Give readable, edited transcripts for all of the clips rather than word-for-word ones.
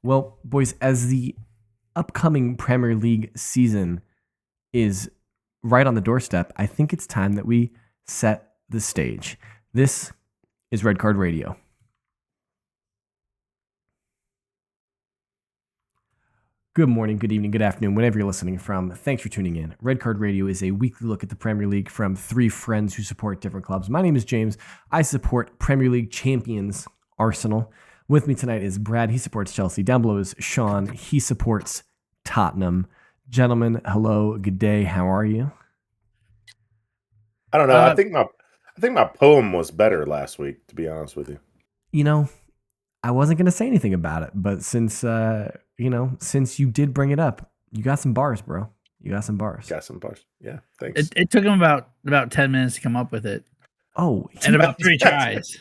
Well, boys, as the upcoming Premier League season is right on the doorstep, I think it's time that we set the stage. This is Red Card Radio. Good morning, good evening, good afternoon, whenever you're listening from. Thanks for tuning in. Red Card Radio is a weekly look at the Premier League from three friends who support different clubs. My name is James. I support Premier League champions Arsenal. With me tonight is Brad. He supports Chelsea. Down below is Sean. He supports Tottenham. Gentlemen, hello, good day. How are you? I don't know. I think my poem was better last week, to be honest with you. You know, I wasn't going to say anything about it, but since you did bring it up, you got some bars, bro. You got some bars. Got some bars. Yeah, thanks. It took him about 10 minutes to come up with it. Oh, and about 3 tries.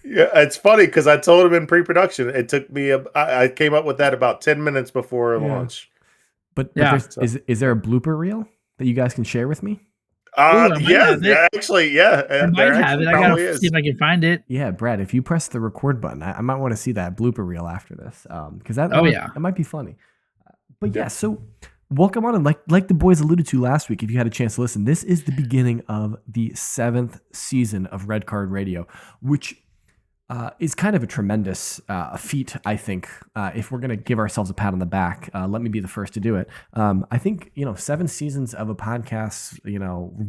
Yeah, it's funny because I told him in pre-production. It took me. I came up with that about 10 minutes before launch. But is there a blooper reel that you guys can share with me? Actually, yeah. I might have it. I gotta see if I can find it. Yeah, Brad, if you press the record button, I might want to see that blooper reel after this, because that might be funny. But yeah, so welcome on, and like the boys alluded to last week, if you had a chance to listen, this is the beginning of the 7th season of Red Card Radio, which is kind of a tremendous feat, I think. If we're going to give ourselves a pat on the back, let me be the first to do it. I think, 7 seasons of a podcast,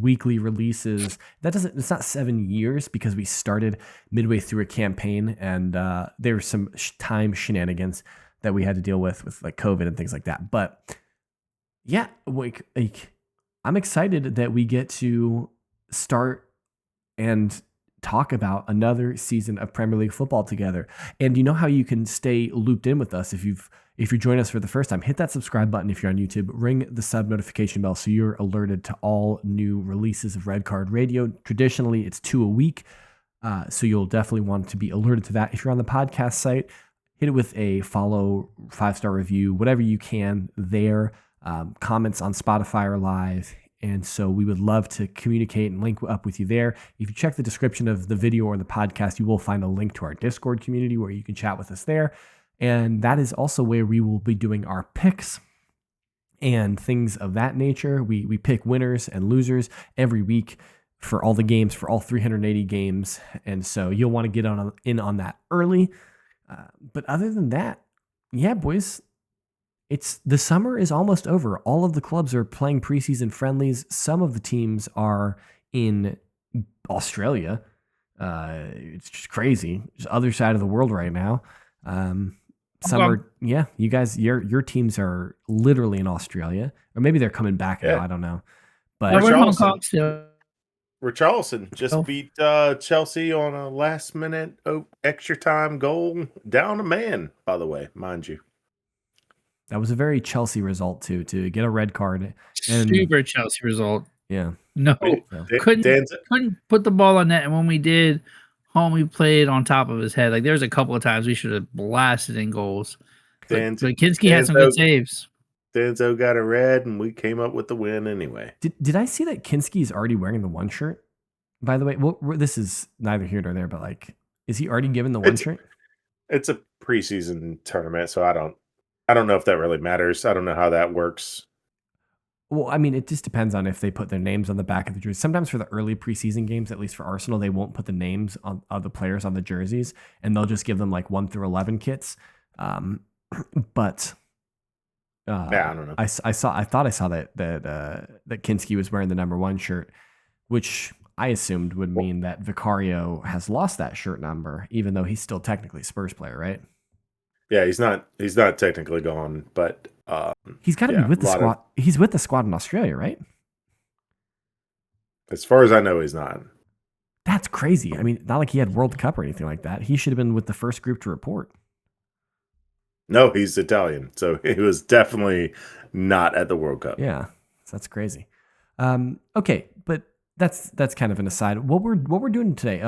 weekly releases, it's not 7 years because we started midway through a campaign and there were some time shenanigans that we had to deal with like COVID and things like that. But yeah, like I'm excited that we get to start and talk about another season of Premier League football together. And you know how you can stay looped in with us if you're joining us for the first time. Hit that subscribe button if you're on YouTube. Ring the sub notification bell so you're alerted to all new releases of Red Card Radio. Traditionally, it's 2 a week, so you'll definitely want to be alerted to that. If you're on the podcast site, hit it with a follow, 5-star review, whatever you can there. Comments on Spotify are live. And so we would love to communicate and link up with you there. If you check the description of the video or the podcast, you will find a link to our Discord community where you can chat with us there. And that is also where we will be doing our picks and things of that nature. We pick winners and losers every week for all the games, for all 380 games. And so you'll want to get in on that early. But other than that, yeah, boys, the summer is almost over. All of the clubs are playing preseason friendlies. Some of the teams are in Australia. It's just crazy. It's the other side of the world right now. You guys, your teams are literally in Australia, or maybe they're coming back now. I don't know. But Richarlison just beat Chelsea on a last-minute extra time goal. Down a man, by the way, mind you. That was a very Chelsea result too, to get a red card. Super Chelsea result. Yeah. No, couldn't put the ball on net, and when we did, homie played on top of his head. Like there's a couple of times we should have blasted in goals. But Kinski had some good saves. Danzo got a red, and we came up with the win anyway. Did I see that Kinski is already wearing the 1 shirt? By the way, this is neither here nor there, but like, is he already given the 1 shirt? It's a preseason tournament, so I don't know if that really matters. I don't know how that works. Well, I mean, it just depends on if they put their names on the back of the jersey. Sometimes for the early preseason games, at least for Arsenal, they won't put the names of the players on the jerseys, and they'll just give them like 1 through 11 kits. But I don't know. I thought I saw that Kinski was wearing the number 1 shirt, which I assumed would mean that Vicario has lost that shirt number, even though he's still technically a Spurs player, right? Yeah, he's not technically gone, but he's got to be with the squad. He's with the squad in Australia, right? As far as I know, he's not. That's crazy. I mean, not like he had World Cup or anything like that. He should have been with the first group to report. No, he's Italian, so he was definitely not at the World Cup. Yeah, that's crazy. Okay, but that's kind of an aside. What we're doing today,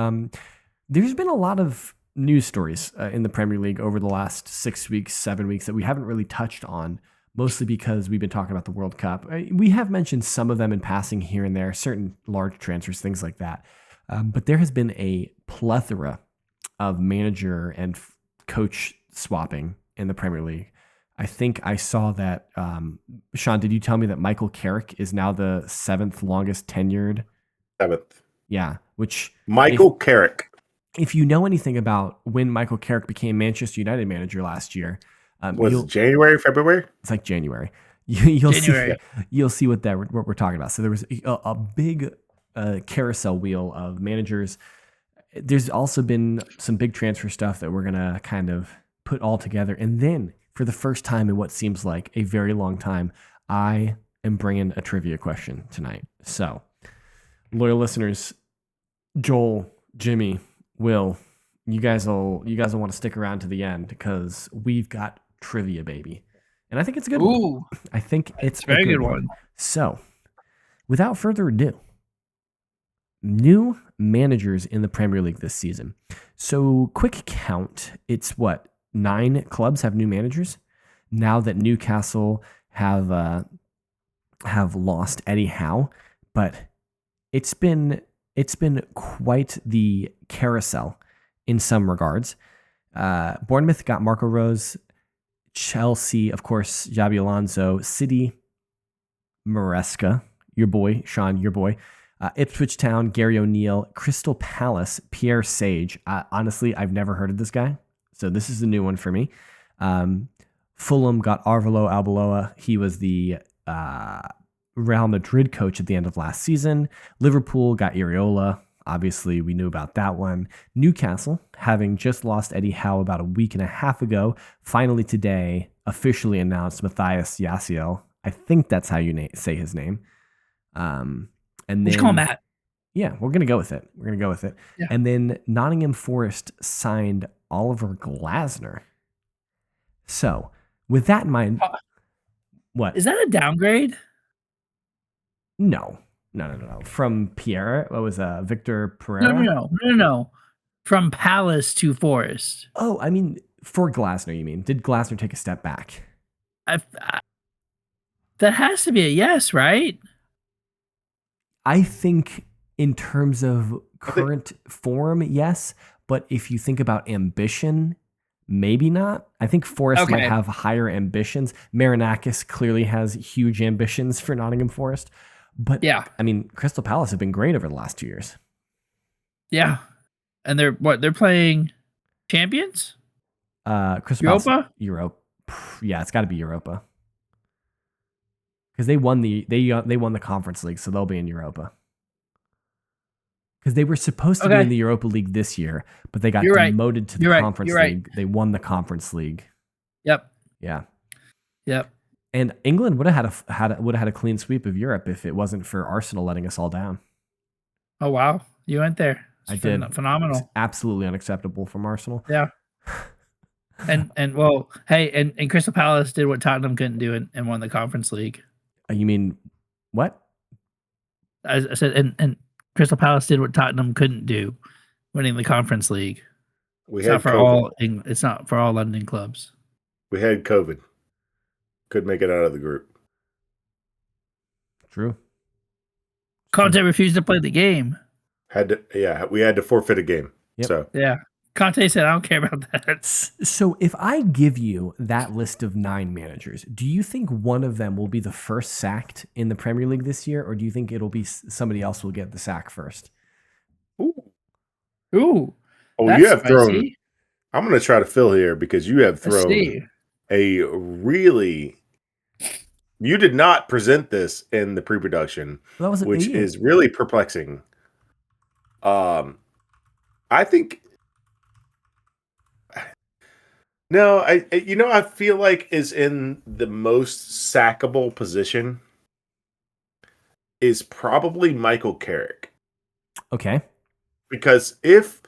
there's been a lot of news stories in the Premier League over the last 6 weeks, 7 weeks that we haven't really touched on, mostly because we've been talking about the World Cup. We have mentioned some of them in passing here and there, certain large transfers, things like that. But there has been a plethora of manager and coach swapping in the Premier League. I think I saw that. Sean, did you tell me that Michael Carrick is now the 7th longest tenured? 7th. Yeah, Carrick. If you know anything about when Michael Carrick became Manchester United manager last year, was it January, February? It's like January. You'll January. see what we're talking about. So there was a big carousel wheel of managers. There's also been some big transfer stuff that we're gonna kind of put all together, and then for the first time in what seems like a very long time, I am bringing a trivia question tonight. So, loyal listeners, Joel, Jimmy, Will, you guys will want to stick around to the end because we've got trivia, baby. And I think it's a good one. I think it's a very good one. So, without further ado, new managers in the Premier League this season. So, quick count. It's 9 clubs have new managers now that Newcastle have lost Eddie Howe, but it's been quite the carousel in some regards. Bournemouth got Marco Rose. Chelsea, of course, Xabi Alonso. City, Maresca, your boy, Sean, your boy. Ipswich Town, Gary O'Neill. Crystal Palace, Pierre Sage. Honestly, I've never heard of this guy, so this is a new one for me. Fulham got Arvalo Albeloa. He was the Real Madrid coach at the end of last season. Liverpool got Iriola. Obviously, we knew about that one. Newcastle, having just lost Eddie Howe about a week and a half ago, finally today officially announced Matthias Yaciel. I think that's how you say his name. And then just call him Matt. Yeah, we're gonna go with it. Yeah. And then Nottingham Forest signed Oliver Glasner. So, with that in mind, what is that a downgrade? No. From Pierre, what was Victor Pereira? No. From Palace to Forest. Oh, I mean, for Glasner, you mean? Did Glasner take a step back? That has to be a yes, right? I think in terms of current form, yes. But if you think about ambition, maybe not. I think Forest might have higher ambitions. Marinakis clearly has huge ambitions for Nottingham Forest. But yeah, I mean, Crystal Palace have been great over the last 2 years. Yeah, and they're playing champions. Crystal Europa? Palace, Europe. Yeah, it's got to be Europa because they won the Conference League, so they'll be in Europa. Because they were supposed to be in the Europa League this year, but they got demoted to the Conference League. They won the Conference League. Yep. Yeah. Yep. And England would have had a clean sweep of Europe if it wasn't for Arsenal letting us all down. Oh wow, you went there. I did. Phenomenal. It's absolutely unacceptable from Arsenal. Yeah. and well, hey, and Crystal Palace did what Tottenham couldn't do and won the Conference League. You mean what? I said, and Crystal Palace did what Tottenham couldn't do, winning the Conference League. It's not for all London clubs. We had COVID. Couldn't make it out of the group. True. Conte refused to play the game. We had to forfeit a game. Yep. So yeah. Conte said, I don't care about that. So if I give you that list of 9 managers, do you think one of them will be the first sacked in the Premier League this year, or do you think it'll be somebody else will get the sack first? Ooh. Oh, you have thrown. I'm going to try to fill here because you have thrown a really. You did not present this in the pre-production, which is really perplexing. I think. No, I feel like is in the most sackable position is probably Michael Carrick. Okay. Because if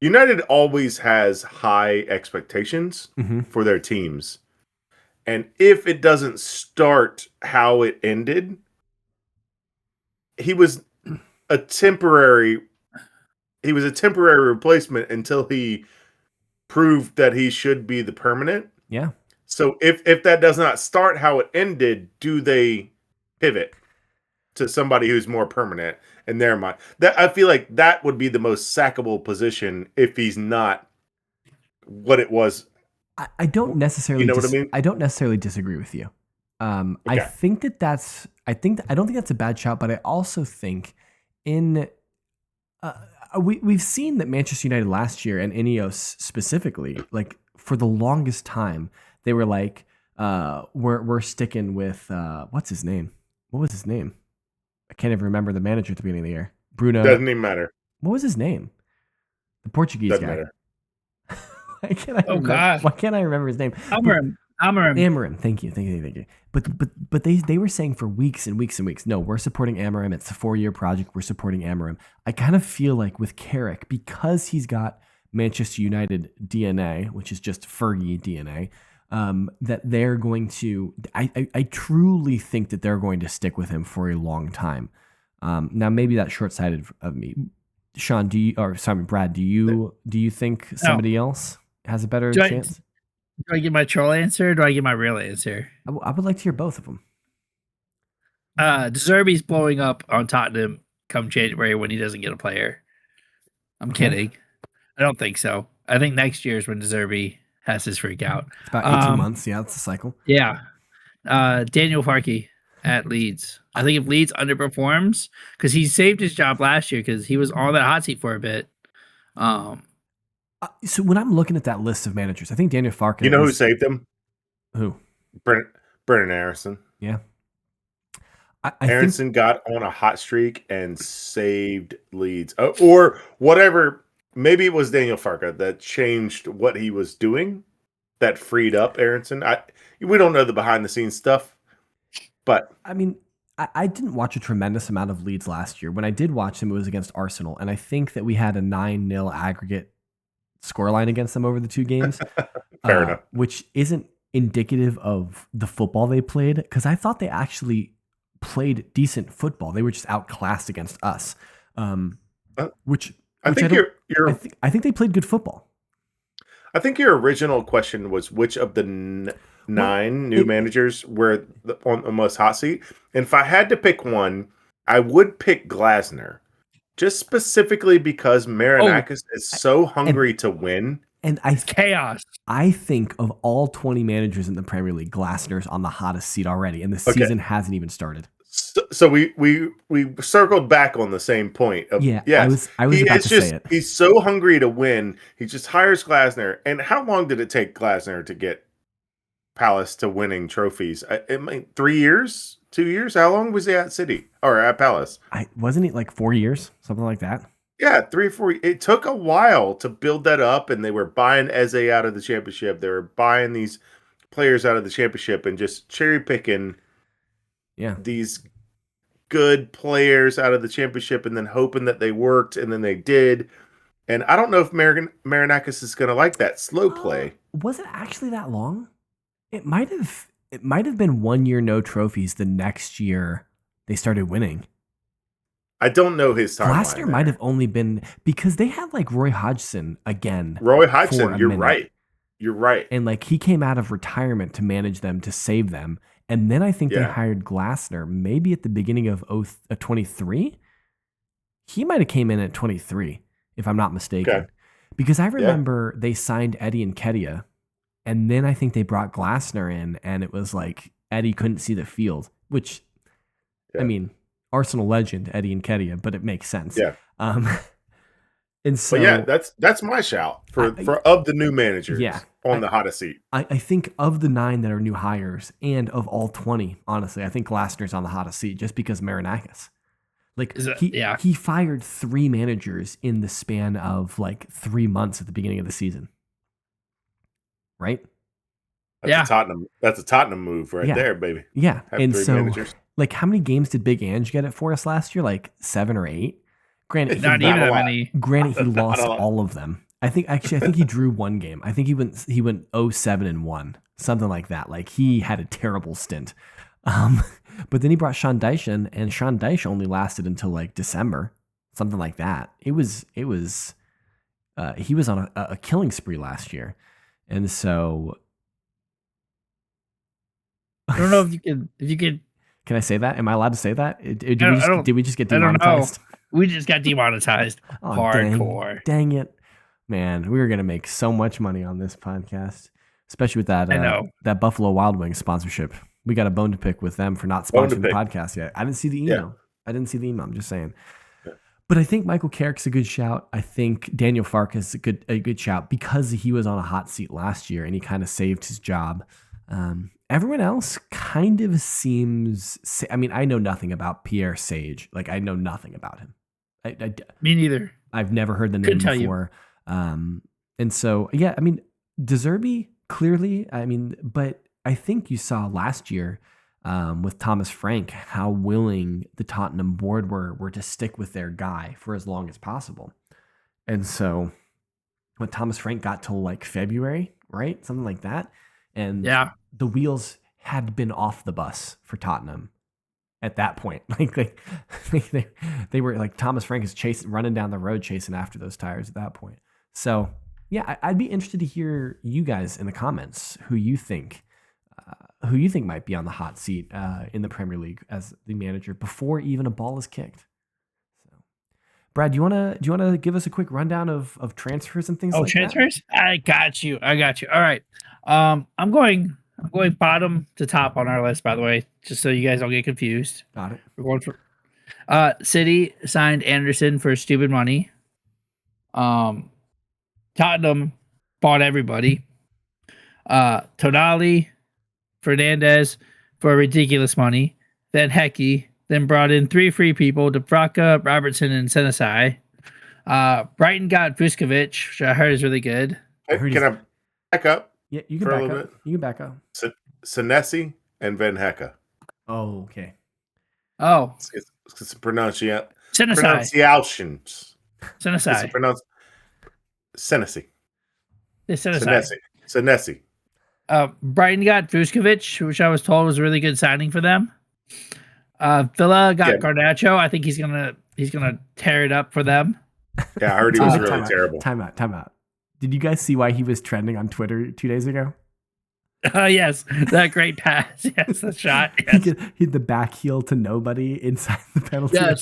United always has high expectations for their teams, and if it doesn't start how it ended, he was a temporary replacement until he proved that he should be the permanent. Yeah. So if that does not start how it ended, do they pivot to somebody who's more permanent in their mind? That I feel like that would be the most sackable position if he's not what it was I don't necessarily. You know what I mean? I don't necessarily disagree with you. Okay. I think that's. I don't think that's a bad shout, but I also think in. We've seen that Manchester United last year and Ineos specifically, like for the longest time, they were like, we're sticking with what's his name? What was his name? I can't even remember the manager at the beginning of the year. Bruno. Doesn't even matter. What was his name? The Portuguese Doesn't guy. Matter. Why can't I remember his name? Amarim. Thank you. But they were saying for weeks and weeks and weeks, no, we're supporting Amarim. It's a 4-year project. We're supporting Amarim. I kind of feel like with Carrick, because he's got Manchester United DNA, which is just Fergie DNA, that they're going to. I truly think that they're going to stick with him for a long time. Now maybe that's short-sighted of me. Sean, Brad, do you think somebody else has a better chance? Do I get my troll answer or do I get my real answer? I would like to hear both of them. De Zerbi's blowing up on Tottenham come January when he doesn't get a player. I'm kidding. I don't think so. I think next year is when De Zerbi has his freak out. It's about 18 months. Yeah, that's a cycle. Yeah. Daniel Farke at Leeds. I think if Leeds underperforms, because he saved his job last year because he was on that hot seat for a bit. So when I'm looking at that list of managers, I think Daniel Farke. You know who saved him? Who? Brendan Aronson. Yeah. Aronson got on a hot streak and saved Leeds. Or whatever. Maybe it was Daniel Farke that changed what he was doing that freed up Aronson. We don't know the behind-the-scenes stuff. But I mean, I didn't watch a tremendous amount of Leeds last year. When I did watch them, it was against Arsenal. And I think that we had a 9-0 aggregate scoreline against them over the 2 games. Fair enough. Which isn't indicative of the football they played, because I thought they actually played decent football. They were just outclassed against us. I think they played good football. I think your original question was which of the 9 new managers were on the most hot seat. And if I had to pick one, I would pick Glasner. Just specifically because Marinakis is so hungry to win. And chaos. I think of all 20 managers in the Premier League, Glasner's on the hottest seat already, and the season hasn't even started. So we circled back on the same point. I was about to say it. He's so hungry to win. He just hires Glasner. And how long did it take Glasner to get Palace to winning trophies? 3 years? 2 years? How long was he at City or at Palace? Wasn't it like 4 years, something like that? Yeah, 3 or 4. It took a while to build that up, and they were buying Eze out of the championship. They were buying these players out of the championship and just cherry picking these good players out of the championship, and then hoping that they worked, and then they did. And I don't know if Marinakis is going to like that slow play. Was it actually that long? It might have been 1 year no trophies. The next year they started winning. I don't know his timeline. Glasner might have only been because they had like Roy Hodgson again. Roy Hodgson, you're right. You're right. And like he came out of retirement to manage them, to save them. And then I think they hired Glasner maybe at the beginning of 23. He might have came in at 23, if I'm not mistaken. Okay. Because I remember they signed Eddie Nketiah, and then I think they brought Glasner in, and it was like Eddie couldn't see the field, which, I mean, Arsenal legend, Eddie Nketiah, but it makes sense. Yeah. And so, that's my shout for of the new managers on the hottest seat. I think of the 9 that are new hires and of all 20, honestly, I think Glasner's on the hottest seat just because Marinakis. Like he fired 3 managers in the span of like 3 months at the beginning of the season. Right? That's a Tottenham move right there, baby. Yeah. Have and 3 so managers. Like how many games did Big Ange get it for us last year? Like 7 or 8? Granted, not even that many. Granted, he lost all of them. I think he drew 1 game. I think he went 0-7-1, something like that. Like he had a terrible stint. But then he brought Sean Dyche in, and Sean Dyche only lasted until like December, something like that. He was on a killing spree last year, and so I don't know if you could. Can I say that? Am I allowed to say that? Did we just get demonetized? We just got demonetized. Hardcore. Dang it. Man, we were going to make so much money on this podcast. especially with that that Buffalo Wild Wings sponsorship. We got a bone to pick with them for not sponsoring the podcast yet. I didn't see the email. I'm just saying. Yeah. But I think Michael Carrick's a good shout. I think Daniel Farkas is a good shout because he was on a hot seat last year and he kind of saved his job. Everyone else kind of seems. I mean, I know nothing about Pierre Sage. Like, I know nothing about him. Me neither. I've never heard the name before. And so, yeah, I mean, De Zerbi, clearly, I mean, but I think you saw last year with Thomas Frank how willing the Tottenham board were to stick with their guy for as long as possible. And so when Thomas Frank got till like February, right? Something like that. And the wheels had been off the bus for Tottenham at that point. Like they were like, Thomas Frank is running down the road chasing after those tires at that point. So yeah, I'd be interested to hear you guys in the comments who you think might be on the hot seat in the Premier League as the manager before even a ball is kicked. So, Brad, do you want to give us a quick rundown of transfers and things like transfers? that? I got you. All right. I'm going bottom to top on our list, by the way, just so you guys don't get confused. Got it. We're going for City signed Anderson for stupid money. Tottenham bought everybody. Tonali, Fernandez for ridiculous money. Then Hecky. Then brought in 3 free people: Dubravka, Robertson, and Senesi. Brighton got Vuskovic, which I heard is really good. Can I back up? Yeah, you can back up. You can back up. Senesi and Van Hecke. Oh, okay. Oh. It's pronunciations. Senesi. Senesi. Senesi. Brighton got Vuskovic, which I was told was a really good signing for them. Villa got Garnacho. I think he's gonna tear it up for them. Yeah, I heard he was really terrible. Time out. Did you guys see why he was trending on Twitter 2 days ago? Yes, that great pass. Yes, the shot. Yes. He hit the back heel to nobody inside the penalty area.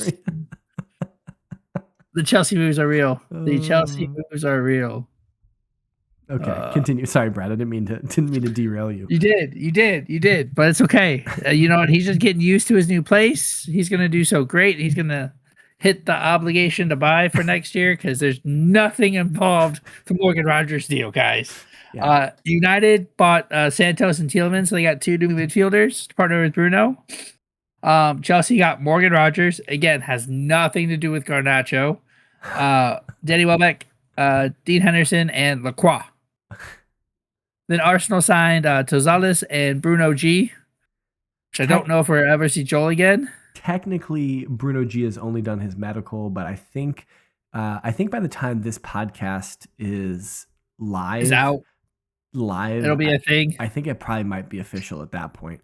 The Chelsea moves are real. Okay, continue. Sorry, Brad. I didn't mean to derail you. You did. But it's okay. You know what? He's just getting used to his new place. He's gonna do so great. He's gonna hit the obligation to buy for next year because there's nothing involved for Morgan Rogers' deal, guys. Yeah. United bought Santos and Tielemans, so they got 2 new midfielders to partner with Bruno. Chelsea got Morgan Rogers. Again, has nothing to do with Garnacho. Danny Welbeck, Dean Henderson, and Lacroix. Then Arsenal signed Tozales and Bruno G, which I don't know if we'll ever see Joel again. Technically, Bruno G has only done his medical, but I think by the time this podcast is out, it'll be a thing. I think it probably might be official at that point.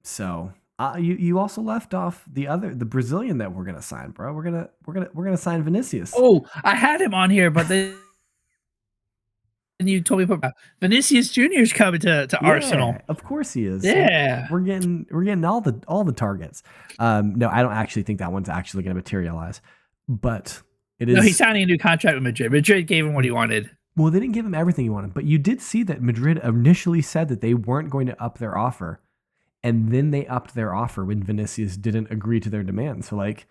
So you also left off the Brazilian that we're gonna sign, bro. We're gonna sign Vinicius. Oh, I had him on here, but then you told me Vinicius Jr. is coming to Arsenal. Of course he is. Yeah, we're getting all the targets. No, I don't actually think that one's actually gonna materialize, but it is. No, he's signing a new contract with Madrid. Madrid gave him what he wanted. Well, they didn't give him everything he wanted, but you did see that Madrid initially said that they weren't going to up their offer. And then they upped their offer when Vinicius didn't agree to their demand. So, like,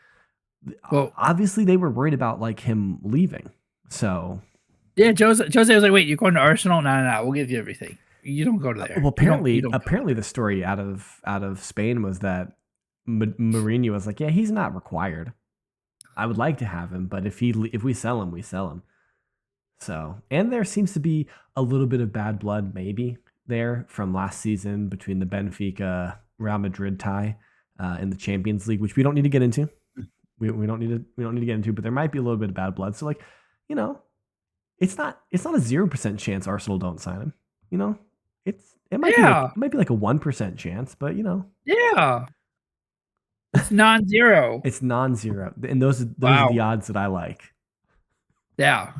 obviously they were worried about like him leaving. So, yeah, Jose was like, "Wait, you're going to Arsenal? No, we'll give you everything. You don't go to there." Well, apparently the story out of Spain was that Mourinho was like, "Yeah, he's not required. I would like to have him, but if we sell him, we sell him." So, and there seems to be a little bit of bad blood, maybe. There from last season between the Benfica Real Madrid tie in the Champions League, which we don't need to get into. We don't need to get into, but there might be a little bit of bad blood. So like, you know, it's not a 0% chance Arsenal don't sign him. You know, it might be like a 1% chance, but you know, it's non-zero. It's non-zero, and those are the odds that I like. Yeah.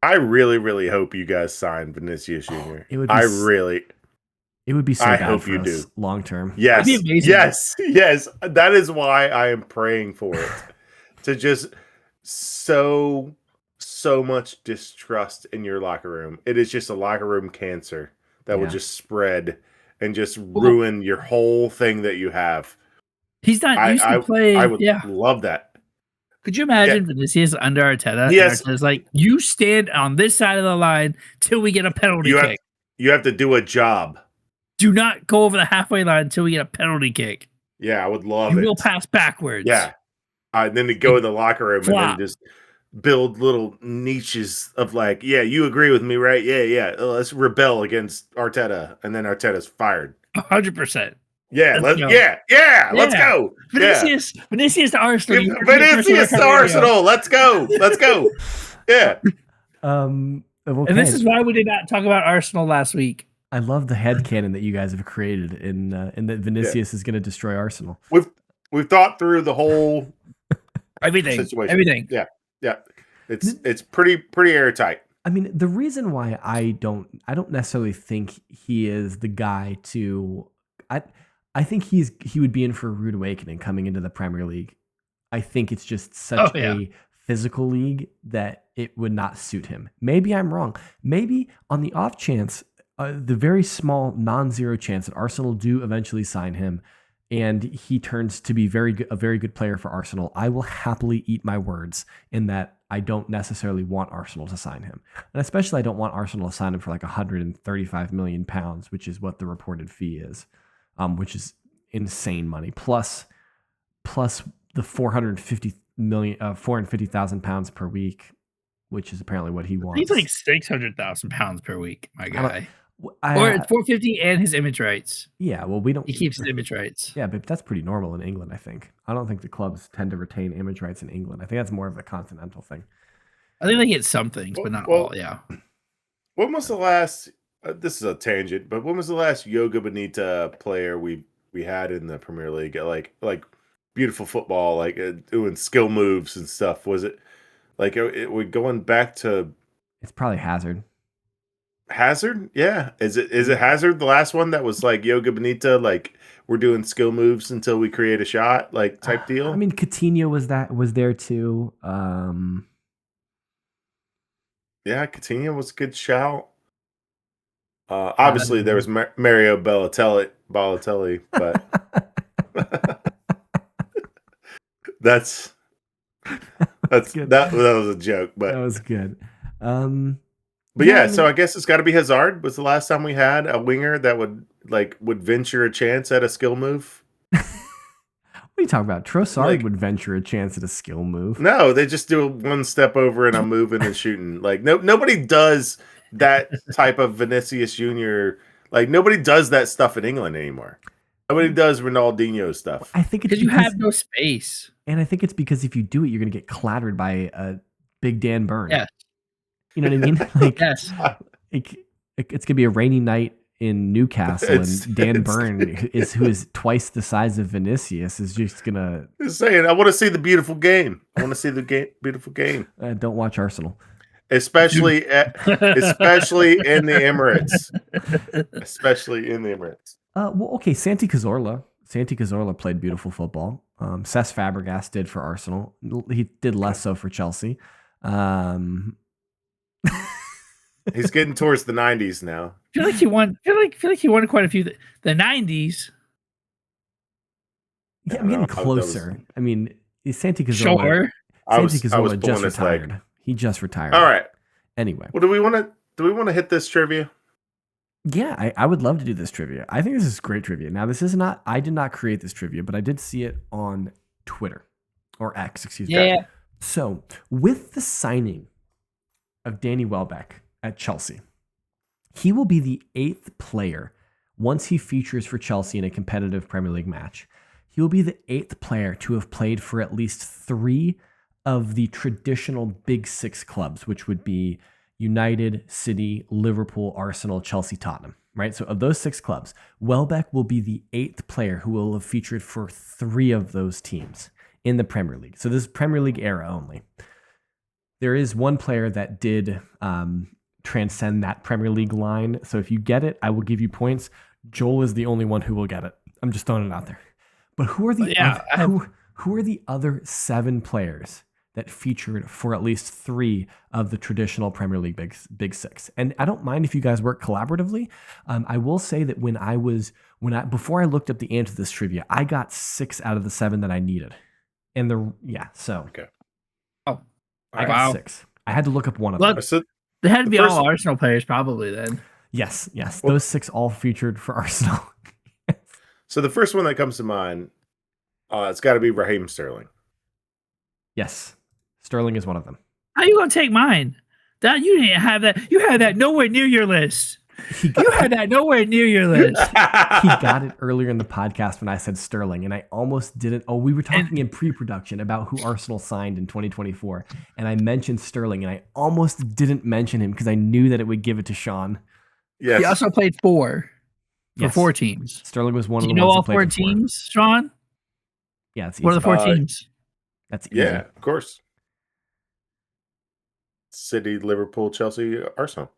I really, really hope you guys sign Vinicius Jr. It would be so bad for us long term. Yes, yes. That is why I am praying for it to just so so much distrust in your locker room. It is just a locker room cancer that will just spread and just ruin your whole thing that you have. He's not used to play. I would love that. Could you imagine Vinicius under Arteta? Yes. And Arteta's like, you stand on this side of the line till we get a penalty kick. You have to do a job. Do not go over the halfway line until we get a penalty kick. Yeah, I would love it. You will pass backwards. Yeah. And then to go in the locker room and then just build little niches of like, yeah, you agree with me, right? Yeah. Let's rebel against Arteta. And then Arteta's fired. 100%. Yeah, let's go. Vinicius to Arsenal. Vinicius to Arsenal. Let's go. Yeah. And this is why we did not talk about Arsenal last week. I love the headcanon that you guys have created in that Vinicius is going to destroy Arsenal. We've thought through the whole situation. Everything. Yeah. It's pretty airtight. I mean, the reason why I don't necessarily think he is the guy to I think he would be in for a rude awakening coming into the Premier League. I think it's just such a physical league that it would not suit him. Maybe I'm wrong. Maybe on the off chance, the very small non-zero chance that Arsenal do eventually sign him and he turns to be a very good player for Arsenal, I will happily eat my words in that I don't necessarily want Arsenal to sign him. And especially I don't want Arsenal to sign him for like £135 million, which is what the reported fee is. Which is insane money. Plus the £450,000 per week, which is apparently what he wants. He's like £600,000 per week, my guy. Or $450 and his image rights. Yeah, well, he keeps his image rights. Yeah, but that's pretty normal in England, I think. I don't think the clubs tend to retain image rights in England. I think that's more of a continental thing. I think they get some things, but not all. Yeah. When was the last? This is a tangent, but when was the last Yoga Bonita player we had in the Premier League? Like beautiful football, like doing skill moves and stuff. Was it like we're going back to? It's probably Hazard. Hazard, yeah. Is it Hazard the last one that was like Yoga Bonita? Like we're doing skill moves until we create a shot, like type deal. I mean, Coutinho was there too. Yeah, Coutinho was a good shout. Obviously, there was Mario Balotelli, but that's good. That was a joke, but that was good. But yeah, so I guess it's got to be Hazard. Was the last time we had a winger that would venture a chance at a skill move? What are you talking about? Trossard would venture a chance at a skill move. No, they just do one step over and I'm moving and shooting. Like nobody does that type of Vinicius Jr. Like nobody does that stuff in England anymore. Nobody does Ronaldinho stuff. I think it's because you have no space, and I think it's because if you do it, you're going to get clattered by a big Dan Burn. Yeah, you know what I mean. Like, yes, it's going to be a rainy night in Newcastle, and Dan Burn who is twice the size of Vinicius, is just gonna. Just saying, I want to see the beautiful game. I want to see the beautiful game. Don't watch Arsenal. Especially in the Emirates. Well, okay, Santi Cazorla played beautiful football. Cesc Fabregas did for Arsenal. He did less so for Chelsea. He's getting towards the 90s now. I feel like he won. I feel like he won quite a few. The 90s. Yeah, I'm getting closer. I mean, Santi Cazorla. Sure. Santi Cazorla just retired. Leg. He just retired. All right. Anyway, well, do we want to hit this trivia? Yeah, I would love to do this trivia. I think this is great trivia. Now, this is not. I did not create this trivia, but I did see it on Twitter or X. Excuse me. Yeah. So, with the signing of Danny Welbeck at Chelsea, he will be the 8th player once he features for Chelsea in a competitive Premier League match. He will be the 8th player to have played for at least 3 of the traditional Big 6 clubs, which would be United, City, Liverpool, Arsenal, Chelsea, Tottenham, right? So of those 6 clubs, Welbeck will be the 8th player who will have featured for 3 of those teams in the Premier League. So this is Premier League era only. There is one player that did transcend that Premier League line. So if you get it, I will give you points. Joel is the only one who will get it. I'm just throwing it out there. But who are the who are the other 7 players that featured for at least 3 of the traditional Premier League big 6. And I don't mind if you guys work collaboratively. I will say that before I looked up the answer to this trivia, I got 6 out of the 7 that I needed. And okay. Oh, I got 6. I had to look up one of them. So they had to be all Arsenal players, probably then. Yes. Well, those 6 all featured for Arsenal. So the first one that comes to mind, it's got to be Raheem Sterling. Yes, Sterling is one of them. How are you gonna take mine? That you didn't have that. You had that nowhere near your list. You had that nowhere near your list. He got it earlier in the podcast when I said Sterling, and I almost didn't. Oh, we were talking in pre-production about who Arsenal signed in 2024, and I mentioned Sterling, and I almost didn't mention him because I knew that it would give it to Sean. Yes. He also played 4 for 4 teams. Sterling was one of the ones. You know all 4 teams, Sean? Yeah, it's easy. What are the 4 teams? That's easy. Yeah, of course. City, Liverpool, Chelsea, Arsenal.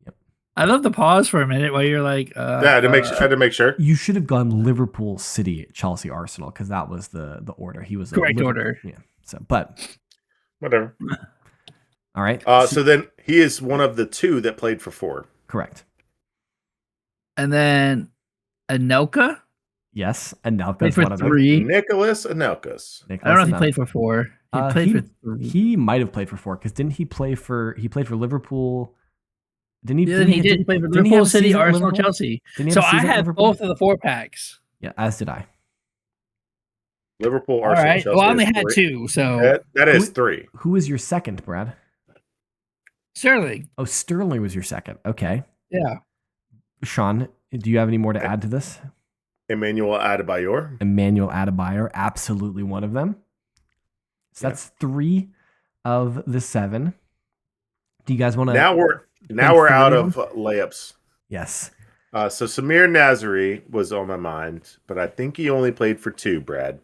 Yep. I love the pause for a minute while you're like, I had to make sure. You should have gone Liverpool, City, Chelsea, Arsenal because that was the order. He was correct order. Yeah. So, but whatever. All right. So then he is one of the 2 that played for 4. Correct. And then Anelka. Yes, Anelka's one of them. 3. Nicholas Anelka. I don't know if he played for 4. He played for 3. He might have played for 4 because didn't he play for? He played for Liverpool. Didn't he? Yeah, he did play for Liverpool, City, Arsenal, Chelsea. So I have both of the 4 packs. Yeah, as did I. Liverpool, Arsenal, Chelsea. Well, I only had 2, so that is 3. Who was your second, Brad? Sterling. Oh, Sterling was your second. Okay. Yeah. Sean, do you have any more to add to this? Emmanuel Adebayor, absolutely one of them. So that's 3 of the 7. Do you guys want to? Now we're out of layups. Yes. So Samir Nasri was on my mind, but I think he only played for 2. Brad.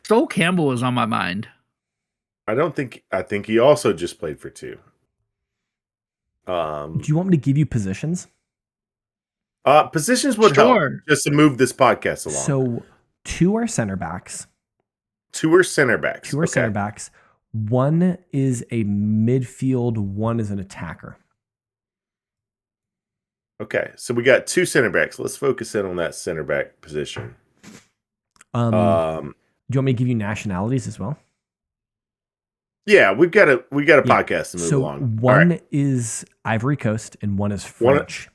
Sol Campbell was on my mind. I think he also just played for 2. Do you want me to give you positions? Positions would help just to move this podcast along. So 2 are center backs. 2 are center backs. 2 are center backs. 1 is a midfield. 1 is an attacker. Okay, so we got 2 center backs. Let's focus in on that center back position. Do you want me to give you nationalities as well? Yeah, we got a podcast to move along. So 1 is Ivory Coast and 1 is French.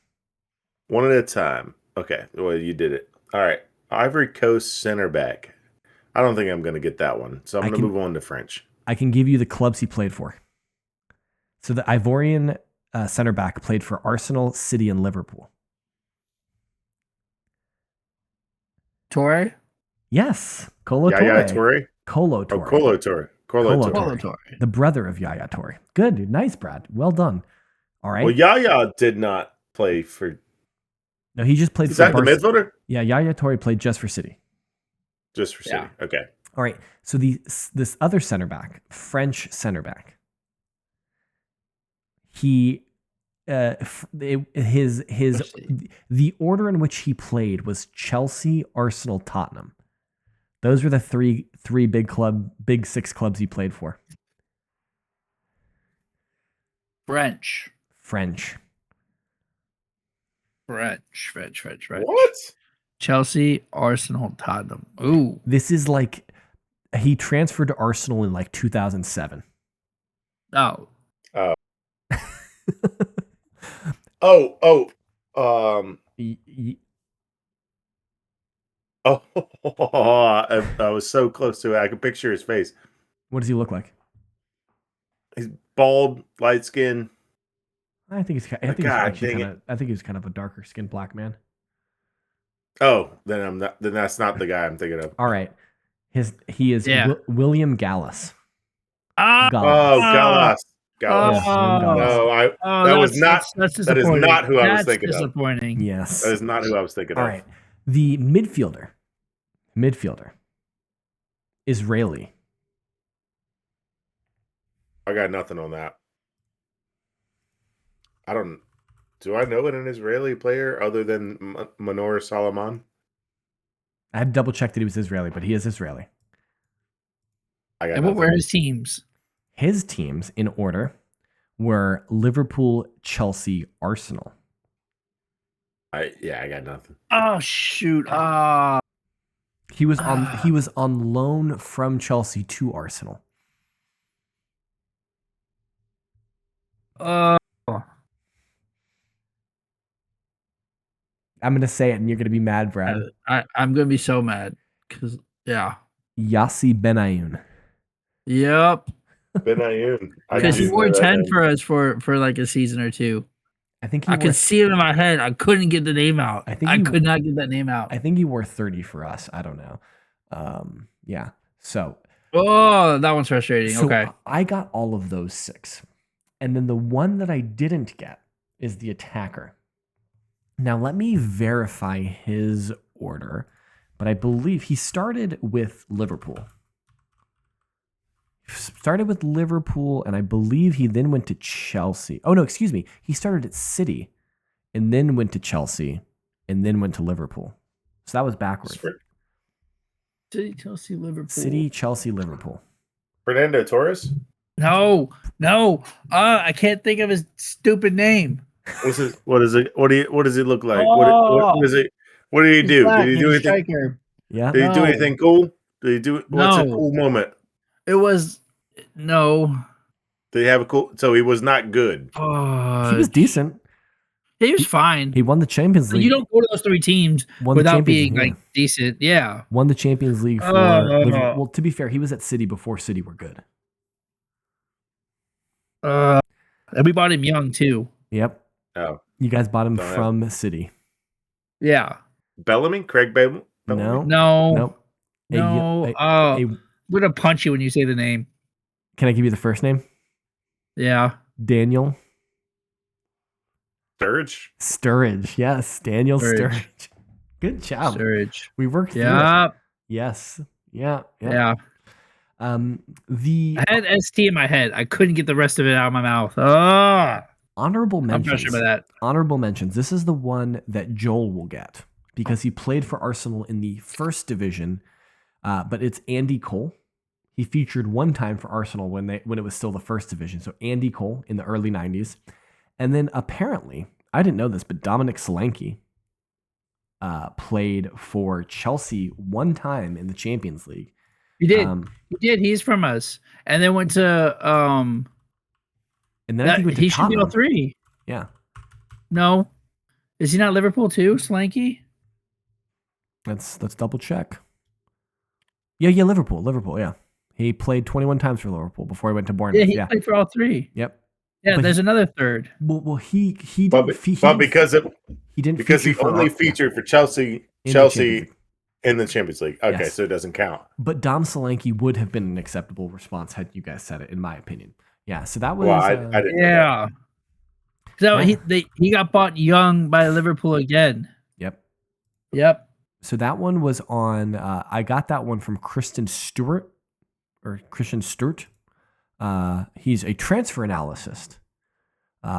One at a time. Okay, well, you did it. All right, Ivory Coast center back. I don't think I'm going to get that one, so I'm going to move on to French. I can give you the clubs he played for. So the Ivorian center back played for Arsenal, City, and Liverpool. Torre? Yes, Kolo Torre. Yaya Toure? Kolo Torre. Oh, Kolo Torre. Kolo Torre. The brother of Yaya Toure. Good, dude. Nice, Brad. Well done. All right. Well, Yaya did not play for... No, he just played for... Is that the midfielder? Yeah, Yaya Toure played just for City. Just for City. Yeah. Okay. All right. So this other center back, French center back, the order in which he played was Chelsea, Arsenal, Tottenham. Those were the three big 6 clubs he played for. French. What? Chelsea, Arsenal, Tottenham. Ooh. This is like he transferred to Arsenal in like 2007. Oh. I was so close to it. I could picture his face. What does he look like? He's bald, light skin. I think he's kind of a darker skinned black man. Oh, then that's not the guy I'm thinking of. All right. He is William Gallas. Gallas. No, that is not who I was thinking of. Disappointing. Yes. That is not who I was thinking of. All right. The midfielder, Israeli. I got nothing on that. Do I know an Israeli player other than Manor Salomon? I had to double check that he was Israeli, but he is Israeli. And what were his teams? His teams, in order, were Liverpool, Chelsea, Arsenal. I got nothing. Oh shoot! He was on loan from Chelsea to Arsenal. I'm gonna say it, and you're gonna be mad, Brad. I'm gonna be so mad because Yassi Benayoun. Yep. Benayoun. Because he wore 10 for us for like a season or two. I think I could see it in my head. I couldn't get the name out. I could not get that name out. I think he wore 30 for us. I don't know. Yeah. So. Oh, that one's frustrating. So okay. I got all of those 6. And then the one that I didn't get is the attacker. Now, let me verify his order, but I believe he started with Liverpool. And I believe he then went to Chelsea. Oh, no, excuse me. He started at City and then went to Chelsea and then went to Liverpool. So that was backwards. City, Chelsea, Liverpool. City, Chelsea, Liverpool. Fernando Torres? No. I can't think of his stupid name. What does he look like? What is it? What did he do? Did he do anything? Striker. Yeah. Did he do anything cool? Did he do what's a cool moment? It was no. Did he have a cool? So he was not good. He was decent. He was fine. He won the Champions League. You don't go to those 3 teams without being like decent. Yeah. Won the Champions League for Liverpool. Well, to be fair, he was at City before City were good. And we bought him young too. Yep. Oh. You guys bought him from City. Yeah. Bellamy? Craig Bellamy? No. Nope. No. I'm gonna punch you when you say the name. Can I give you the first name? Yeah. Daniel. Sturridge? Yes. Daniel Sturridge. Good job. Sturridge. We worked through it. Yes. Yeah. I had ST in my head. I couldn't get the rest of it out of my mouth. Honorable mentions. I'm not sure about that. Honorable mentions. This is the one that Joel will get because he played for Arsenal in the first division, but it's Andy Cole. He featured one time for Arsenal when it was still the first division. So Andy Cole in the early 90s. And then apparently, I didn't know this, but Dominic Solanke played for Chelsea one time in the Champions League. He did. He did. He's from us. And then went to and then I think he should be all 3. Yeah. No. Is he not Liverpool too, Solanke? Let's double check. Yeah, Liverpool, yeah. He played 21 times for Liverpool before he went to Bournemouth. Yeah, he played for all 3. Yep. Yeah, but there's another third. Well, he because he only featured for Chelsea in the Champions League. Okay, yes. So it doesn't count. But Dom Solanke would have been an acceptable response had you guys said it, in my opinion. Yeah, so that was. Well, I didn't know that. So he got bought young by Liverpool again. Yep. So that one was on. I got that one from Christian Stewart. He's a transfer analyst.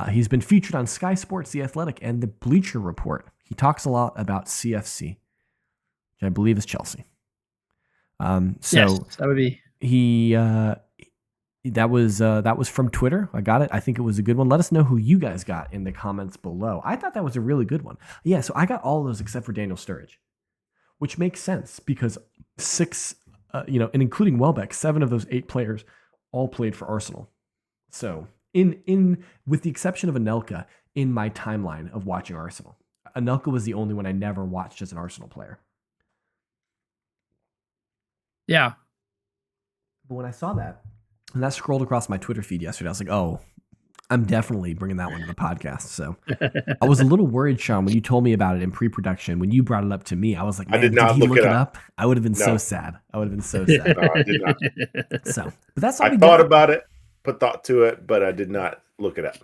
He's been featured on Sky Sports, The Athletic, and the Bleacher Report. He talks a lot about CFC, which I believe is Chelsea. Yes, that would be. That was from Twitter. I got it. I think it was a good one. Let us know who you guys got in the comments below. I thought that was a really good one. Yeah, so I got all of those except for Daniel Sturridge, which makes sense because 6, and including Welbeck, 7 of those 8 players all played for Arsenal. So in with the exception of Anelka in my timeline of watching Arsenal, Anelka was the only one I never watched as an Arsenal player. Yeah. But when I saw that, and that scrolled across my Twitter feed yesterday, I was like, oh, I'm definitely bringing that one to the podcast. So I was a little worried, Sean, when you told me about it in pre-production. When you brought it up to me, I was like, man, did he look it up? I would have been so sad. I would have been so sad. No, I did not. So, but that's all I thought about it, put thought to it, but I did not look it up.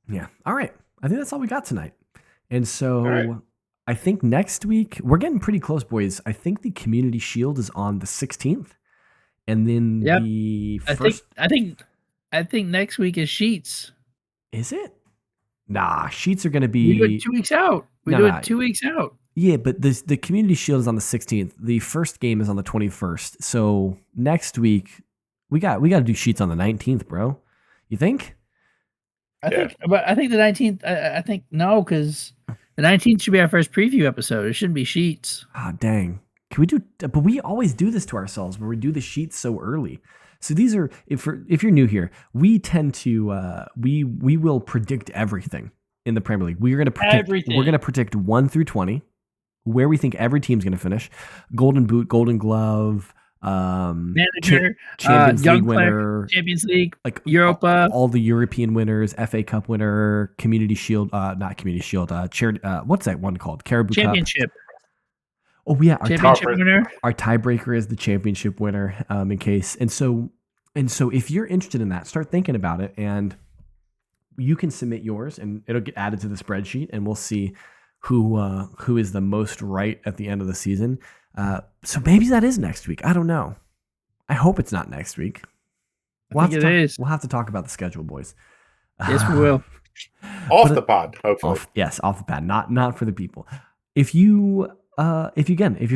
Yeah. All right. I think that's all we got tonight. And so I think next week, we're getting pretty close, boys. I think the Community Shield is on the 16th. And then the first... I think next week is Sheets. Is it? Nah, Sheets are going to be... We do it 2 weeks out. We do it 2 weeks out. Yeah, but the Community Shield is on the 16th. The first game is on the 21st. So next week, We got to do sheets on the 19th, bro. You think? I think the 19th. I think no, because the 19th should be our first preview episode. It shouldn't be sheets. Ah, dang. Can we do? But we always do this to ourselves where we do the sheets so early. So these are if you're new here, we tend to we will predict everything in the Premier League. We're going to predict everything. We're going to predict 1 through 20, where we think every team's going to finish. Golden Boot, Golden Glove, manager, Champions League winner, Champions League, like Europa, all the European winners, FA Cup winner, Community Shield, not Community Shield, charity. What's that one called? Caribou Championship. Cup. Oh yeah, our championship winner. Our tiebreaker is the championship winner. In case, and so if you're interested in that, start thinking about it, and you can submit yours, and it'll get added to the spreadsheet, and we'll see who is the most right at the end of the season. So maybe that is next week. I don't know. I hope it's not next week. We'll have to talk about the schedule, boys. Yes, we will. Off the pod, hopefully. Off the pad. Not for the people. If you're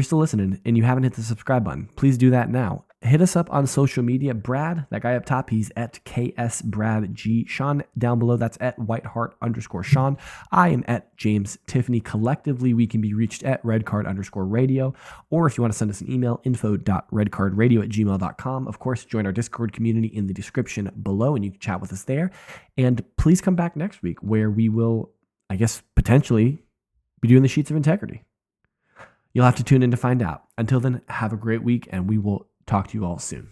still listening and you haven't hit the subscribe button, please do that now. Hit us up on social media. Brad, that guy up top, he's at KSBradG. Sean down below, that's at Whiteheart_Sean. I am at James Tiffany. Collectively, we can be reached at redcard_radio. Or if you want to send us an email, info.redcardradio@gmail.com. Of course, join our Discord community in the description below, and you can chat with us there. And please come back next week where we will, I guess, potentially be doing the Sheets of Integrity. You'll have to tune in to find out. Until then, have a great week, and we will talk to you all soon.